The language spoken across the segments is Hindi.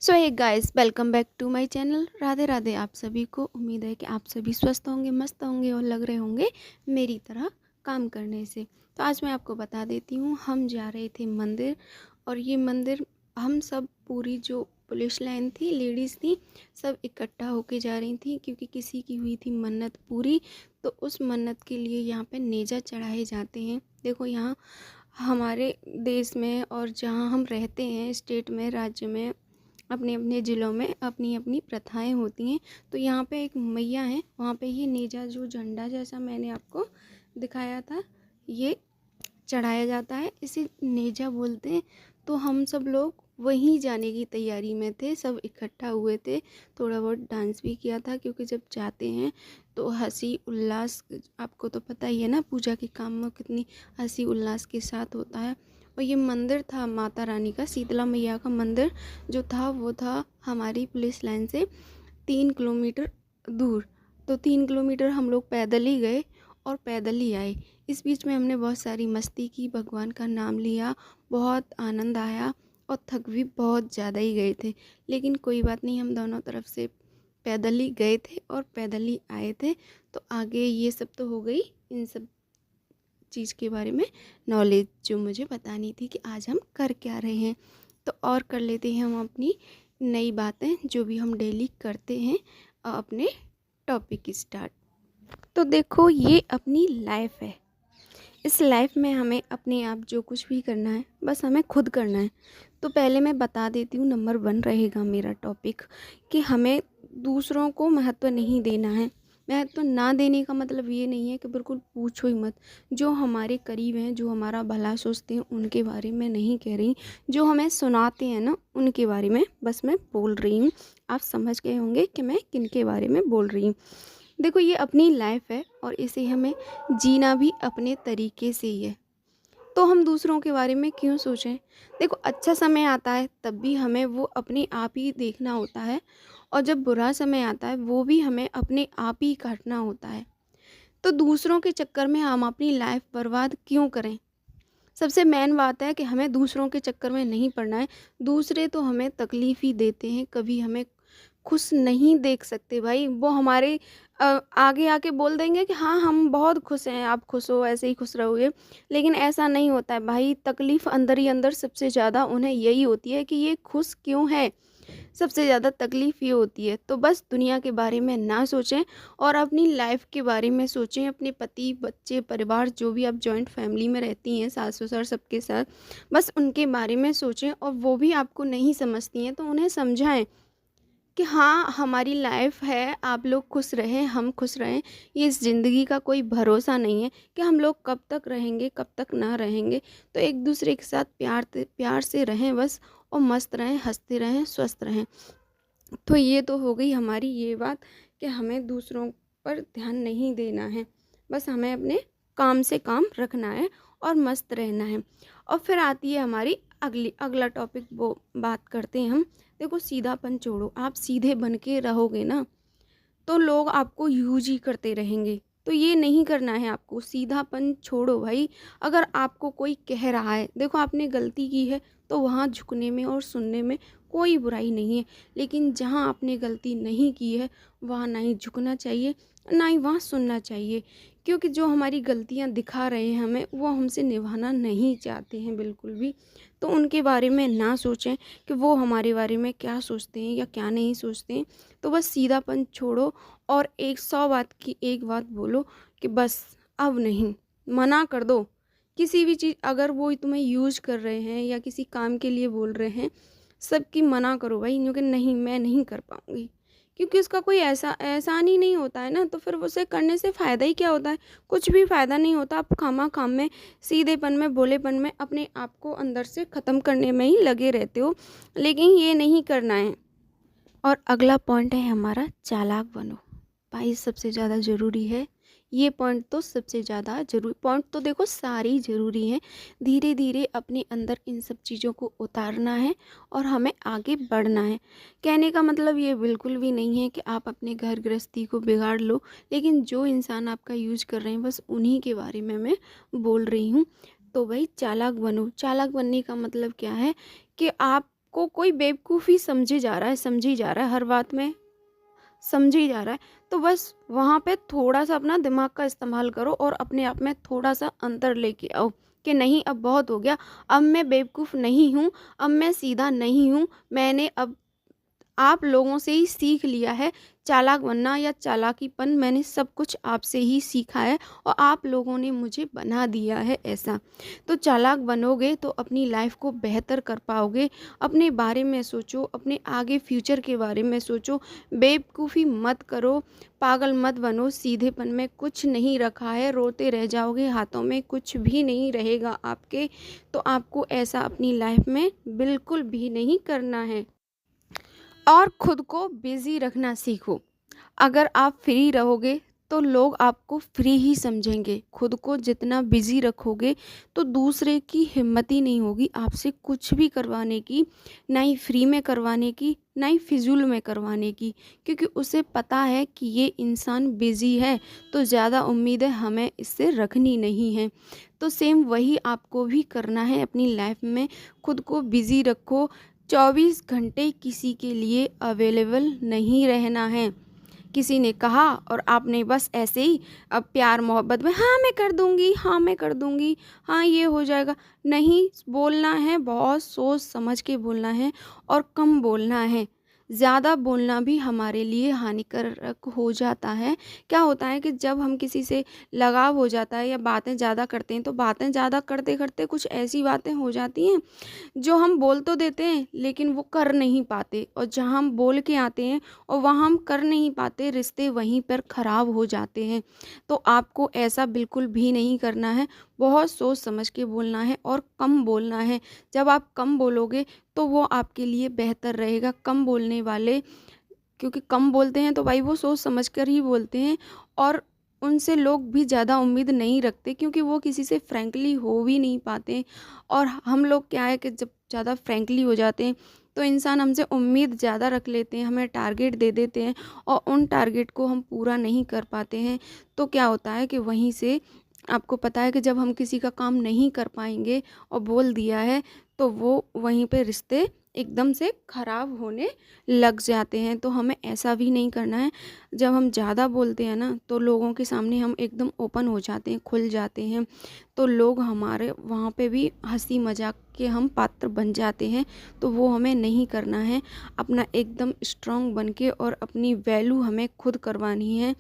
So hey guys, welcome back to my channel. Radhe Radhe आप सभी को। उम्मीद है कि आप सभी स्वस्थ होंगे, मस्त होंगे और लग रहे होंगे मेरी तरह काम करने से। तो आज मैं आपको बता देती हूँ, हम जा रहे थे मंदिर। और ये मंदिर हम सब पूरी जो पुलिस लाइन थी, लेडीज़ थी, सब इकट्ठा होके जा रही थी क्योंकि किसी की हुई थी मन्नत पूरी। तो उस मन्नत के लिए यहाँ पे नेजा चढ़ाए जाते हैं। देखो, यहाँ हमारे देश में और जहाँ हम रहते हैं, स्टेट में, राज्य में, अपने अपने ज़िलों में अपनी अपनी प्रथाएं होती हैं। तो यहाँ पे एक मैया हैं, वहाँ पे ये नेजा जो झंडा जैसा मैंने आपको दिखाया था, ये चढ़ाया जाता है, इसे नेजा बोलते हैं। तो हम सब लोग वहीं जाने की तैयारी में थे, सब इकट्ठा हुए थे। थोड़ा बहुत डांस भी किया था क्योंकि जब जाते हैं तो हंसी उल्लास, आपको तो पता ही है ना, पूजा के काम में कितनी हंसी उल्लास के साथ होता है। और ये मंदिर था माता रानी का, शीतला मैया का मंदिर जो था वो था हमारी पुलिस लाइन से 3 किलोमीटर दूर। तो 3 किलोमीटर हम लोग पैदल ही गए और पैदल ही आए। इस बीच में हमने बहुत सारी मस्ती की, भगवान का नाम लिया, बहुत आनंद आया और थक भी बहुत ज़्यादा ही गए थे। लेकिन कोई बात नहीं, हम दोनों तरफ से पैदल ही गए थे और पैदल ही आए थे। तो आगे ये सब तो हो गई इन सब चीज़ के बारे में नॉलेज जो मुझे बतानी थी कि आज हम कर क्या रहे हैं। तो और कर लेते हैं हम अपनी नई बातें जो भी हम डेली करते हैं, अपने टॉपिक स्टार्ट। तो देखो, ये अपनी लाइफ है। इस लाइफ में हमें अपने आप जो कुछ भी करना है, बस हमें खुद करना है। तो पहले मैं बता देती हूँ, नंबर 1 रहेगा मेरा टॉपिक कि हमें दूसरों को महत्व नहीं देना है। महत्व ना देने का मतलब ये नहीं है कि बिल्कुल पूछो ही मत। जो हमारे करीब हैं, जो हमारा भला सोचते हैं, उनके बारे में नहीं कह रही। जो हमें सुनाते हैं ना, उनके बारे में बस मैं बोल रही हूँ। आप समझ गए होंगे कि मैं किन के बारे में बोल रही हूँ। देखो, ये अपनी लाइफ है और इसे हमें जीना भी अपने तरीके से ही है। तो हम दूसरों के बारे में क्यों सोचें। देखो, अच्छा समय आता है तब भी हमें वो अपने आप ही देखना होता है, और जब बुरा समय आता है वो भी हमें अपने आप ही काटना होता है। तो दूसरों के चक्कर में हम अपनी लाइफ बर्बाद क्यों करें। सबसे मेन बात है कि हमें दूसरों के चक्कर में नहीं पड़ना है। दूसरे तो हमें तकलीफ़ ही देते हैं, कभी हमें खुश नहीं देख सकते भाई। वो हमारे आगे आके बोल देंगे कि हाँ, हम बहुत खुश हैं, आप खुश हो, ऐसे ही खुश रहोगे। लेकिन ऐसा नहीं होता है भाई। तकलीफ़ अंदर ही अंदर सबसे ज़्यादा उन्हें यही होती है कि ये खुश क्यों है। सबसे ज़्यादा तकलीफ़ ये होती है। तो बस दुनिया के बारे में ना सोचें और अपनी लाइफ के बारे में सोचें। अपने पति, बच्चे, परिवार, जो भी आप जॉइंट फैमिली में रहती हैं, सास-ससुर सबके साथ, बस उनके बारे में सोचें। और वो भी आपको नहीं समझती हैं तो उन्हें समझाएँ कि हाँ, हमारी लाइफ है, आप लोग खुश रहें, हम खुश रहें। ये इस ज़िंदगी का कोई भरोसा नहीं है कि हम लोग कब तक रहेंगे, कब तक ना रहेंगे। तो एक दूसरे के साथ प्यार से रहें बस, और मस्त रहें, हँसते रहें, स्वस्थ रहें। तो ये तो हो गई हमारी ये बात कि हमें दूसरों पर ध्यान नहीं देना है। बस हमें अपने काम से काम रखना है और मस्त रहना है। और फिर आती है हमारी अगला टॉपिक, वो बात करते हैं हम। देखो, सीधापन छोड़ो। आप सीधे बन के रहोगे ना, तो लोग आपको यूज ही करते रहेंगे। तो ये नहीं करना है आपको। सीधापन छोड़ो भाई। अगर आपको कोई कह रहा है, देखो आपने गलती की है, तो वहाँ झुकने में और सुनने में कोई बुराई नहीं है। लेकिन जहाँ आपने गलती नहीं की है, वहाँ ना ही झुकना चाहिए, ना ही वहाँ सुनना चाहिए। क्योंकि जो हमारी गलतियाँ दिखा रहे हैं हमें, वो हमसे निभाना नहीं चाहते हैं बिल्कुल भी। तो उनके बारे में ना सोचें कि वो हमारे बारे में क्या सोचते हैं या क्या नहीं सोचते हैं। तो बस सीधापन छोड़ो और 100 बात की एक बात बोलो कि बस अब नहीं, मना कर दो। किसी भी चीज़, अगर वो तुम्हें यूज़ कर रहे हैं या किसी काम के लिए बोल रहे हैं, सबकी मना करो भाई, क्योंकि नहीं, मैं नहीं कर पाऊँगी। क्योंकि उसका कोई ऐसा एहसान ही नहीं होता है ना, तो फिर उसे करने से फ़ायदा ही क्या होता है? कुछ भी फ़ायदा नहीं होता। आप खामा-खाम में, सीधेपन में, भोलेपन में अपने आप को अंदर से ख़त्म करने में ही लगे रहते हो। लेकिन ये नहीं करना है। और अगला पॉइंट है हमारा, चालाक बनो। भाई सबसे ज़्यादा ज़रूरी है ये पॉइंट। तो सबसे ज़्यादा ज़रूरी पॉइंट तो देखो सारे ही ज़रूरी हैं। धीरे धीरे अपने अंदर इन सब चीज़ों को उतारना है और हमें आगे बढ़ना है। कहने का मतलब ये बिल्कुल भी नहीं है कि आप अपने घर गृहस्थी को बिगाड़ लो। लेकिन जो इंसान आपका यूज कर रहे हैं, बस उन्हीं के बारे में मैं बोल रही हूँ। तो भाई चालाक बनो। चालाक बनने का मतलब क्या है कि आप आपको कोई बेवकूफ़ी समझे जा रहा है, समझी जा रहा है, हर बात में समझी जा रहा है, तो बस वहाँ पे थोड़ा-सा अपना दिमाग का इस्तेमाल करो और अपने आप में थोड़ा-सा अंतर लेके आओ कि नहीं अब बहुत हो गया, अब मैं बेवकूफ़ नहीं हूँ, अब मैं सीधा नहीं हूँ, मैंने अब आप लोगों से ही सीख लिया है, चालाक बनना या चालाकीपन मैंने सब कुछ आपसे ही सीखा है और आप लोगों ने मुझे बना दिया है ऐसा। तो चालाक बनोगे तो अपनी लाइफ़ को बेहतर कर पाओगे, अपने बारे में सोचो, अपने आगे फ्यूचर के बारे में सोचो, बेवकूफ़ी मत करो, पागल मत बनो, सीधेपन में कुछ नहीं रखा है, रोते रह जाओगे, हाथों में कुछ भी नहीं रहेगा आपके, तो आपको ऐसा अपनी लाइफ़ में बिल्कुल भी नहीं करना है। और खुद को बिज़ी रखना सीखो। अगर आप फ्री रहोगे तो लोग आपको फ्री ही समझेंगे। खुद को जितना बिज़ी रखोगे तो दूसरे की हिम्मत ही नहीं होगी आपसे कुछ भी करवाने की, ना ही फ्री में करवाने की, ना ही फ़िज़ूल में करवाने की। क्योंकि उसे पता है कि ये इंसान बिज़ी है तो ज़्यादा उम्मीदें हमें इससे रखनी नहीं है। तो सेम वही आपको भी करना है अपनी लाइफ़ में। खुद को बिज़ी रखो, 24 घंटे किसी के लिए अवेलेबल नहीं रहना है। किसी ने कहा और आपने बस ऐसे ही अब प्यार मोहब्बत में हाँ मैं कर दूँगी, हाँ मैं कर दूँगी, हाँ ये हो जाएगा। नहीं, बोलना है, बहुत सोच समझ के बोलना है और कम बोलना है। ज़्यादा बोलना भी हमारे लिए हानिकारक हो जाता है। क्या होता है कि जब हम किसी से लगाव हो जाता है या बातें ज़्यादा करते हैं, तो बातें ज़्यादा करते-करते कुछ ऐसी बातें हो जाती हैं जो हम बोल तो देते हैं लेकिन वो कर नहीं पाते, और जहाँ हम बोल के आते हैं और वहाँ हम कर नहीं पाते, रिश्ते वहीं पर ख़राब हो जाते हैं। तो आपको ऐसा बिल्कुल भी नहीं करना है, बहुत सोच समझ के बोलना है और कम बोलना है। जब आप कम बोलोगे तो वो आपके लिए बेहतर रहेगा। कम बोलने वाले, क्योंकि कम बोलते हैं तो भाई वो सोच समझ कर ही बोलते हैं, और उनसे लोग भी ज़्यादा उम्मीद नहीं रखते क्योंकि वो किसी से फ्रैंकली हो भी नहीं पाते। और हम लोग क्या है कि जब ज़्यादा फ्रैंकली हो जाते हैं तो इंसान हमसे उम्मीद ज़्यादा रख लेते हैं, हमें टारगेट दे देते हैं और उन टारगेट को हम पूरा नहीं कर पाते हैं। तो क्या होता है कि वहीं से आपको पता है कि जब हम किसी का काम नहीं कर पाएँगे और बोल दिया है, तो वो वहीं पे रिश्ते एकदम से ख़राब होने लग जाते हैं। तो हमें ऐसा भी नहीं करना है। जब हम ज़्यादा बोलते हैं ना, तो लोगों के सामने हम एकदम ओपन हो जाते हैं, खुल जाते हैं, तो लोग हमारे वहाँ पे भी हँसी मज़ाक के हम पात्र बन जाते हैं। तो वो हमें नहीं करना है। अपना एकदम स्ट्रॉन्ग बन के और अपनी वैल्यू हमें खुद करवानी है,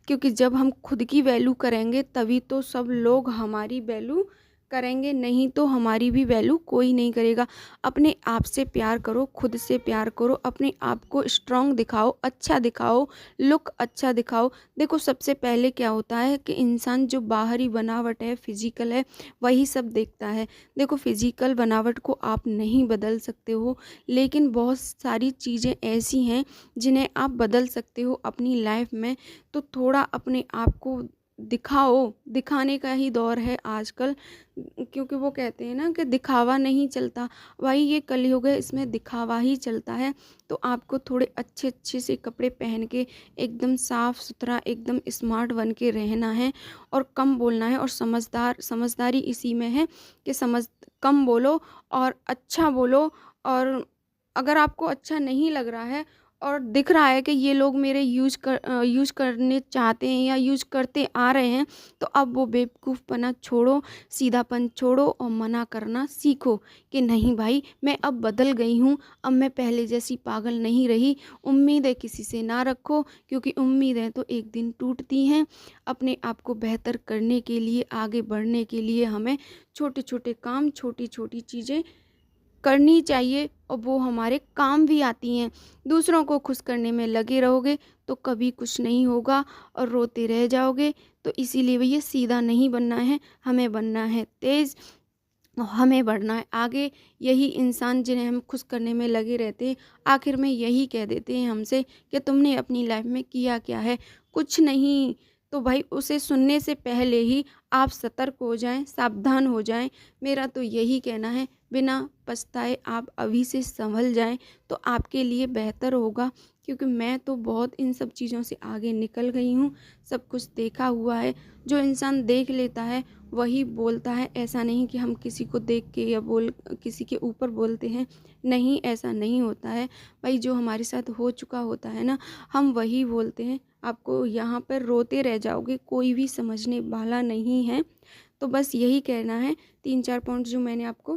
क्योंकि जब हम खुद की वैल्यू करेंगे तभी तो सब लोग हमारी वैल्यू करेंगे, नहीं तो हमारी भी वैल्यू कोई नहीं करेगा। अपने आप से प्यार करो, खुद से प्यार करो, अपने आप को स्ट्रॉन्ग दिखाओ, अच्छा दिखाओ, लुक अच्छा दिखाओ। देखो सबसे पहले क्या होता है कि इंसान जो बाहरी बनावट है, फिजिकल है, वही सब देखता है। देखो फिजिकल बनावट को आप नहीं बदल सकते हो, लेकिन बहुत सारी चीज़ें ऐसी हैं जिन्हें आप बदल सकते हो अपनी लाइफ में। तो थोड़ा अपने आप को दिखाओ, दिखाने का ही दौर है आजकल, क्योंकि वो कहते हैं ना कि दिखावा नहीं चलता। भाई ये कलयुग है, इसमें दिखावा ही चलता है। तो आपको थोड़े अच्छे-अच्छे से कपड़े पहन के एकदम साफ-सुथरा, एकदम स्मार्ट बन के रहना है और कम बोलना है। और समझदारी इसी में है कि कम बोलो और अच्छा बोलो। और अगर आपको अच्छा नहीं लग रहा है और दिख रहा है कि ये लोग मेरे यूज़ करने चाहते हैं या यूज़ करते आ रहे हैं, तो अब वो बेवकूफ़पना छोड़ो, सीधापन छोड़ो और मना करना सीखो कि नहीं भाई मैं अब बदल गई हूँ, अब मैं पहले जैसी पागल नहीं रही। उम्मीदें किसी से ना रखो, क्योंकि उम्मीदें तो एक दिन टूटती हैं। अपने आप को बेहतर करने के लिए, आगे बढ़ने के लिए हमें छोटे-छोटे काम, छोटी-छोटी चीज़ें करनी चाहिए और वो हमारे काम भी आती हैं। दूसरों को खुश करने में लगे रहोगे तो कभी कुछ नहीं होगा और रोते रह जाओगे। तो इसीलिए भैया सीधा नहीं बनना है, हमें बनना है तेज़, हमें बढ़ना है आगे। यही इंसान जिन्हें हम खुश करने में लगे रहते हैं, आखिर में यही कह देते हैं हमसे कि तुमने अपनी लाइफ में किया क्या है? कुछ नहीं। तो भाई उसे सुनने से पहले ही आप सतर्क हो जाएँ, सावधान हो जाएँ। मेरा तो यही कहना है, बिना पछताए आप अभी से संभल जाएँ तो आपके लिए बेहतर होगा क्योंकि मैं तो बहुत इन सब चीज़ों से आगे निकल गई हूँ, सब कुछ देखा हुआ है। जो इंसान देख लेता है वही बोलता है, ऐसा नहीं कि हम किसी को देख के या किसी के ऊपर बोलते हैं, नहीं ऐसा नहीं होता है। भाई जो हमारे साथ हो चुका होता है ना, हम वही बोलते हैं। आपको यहाँ पर रोते रह जाओगे, कोई भी समझने वाला नहीं है। तो बस यही कहना है, 3-4 पॉइंट जो मैंने आपको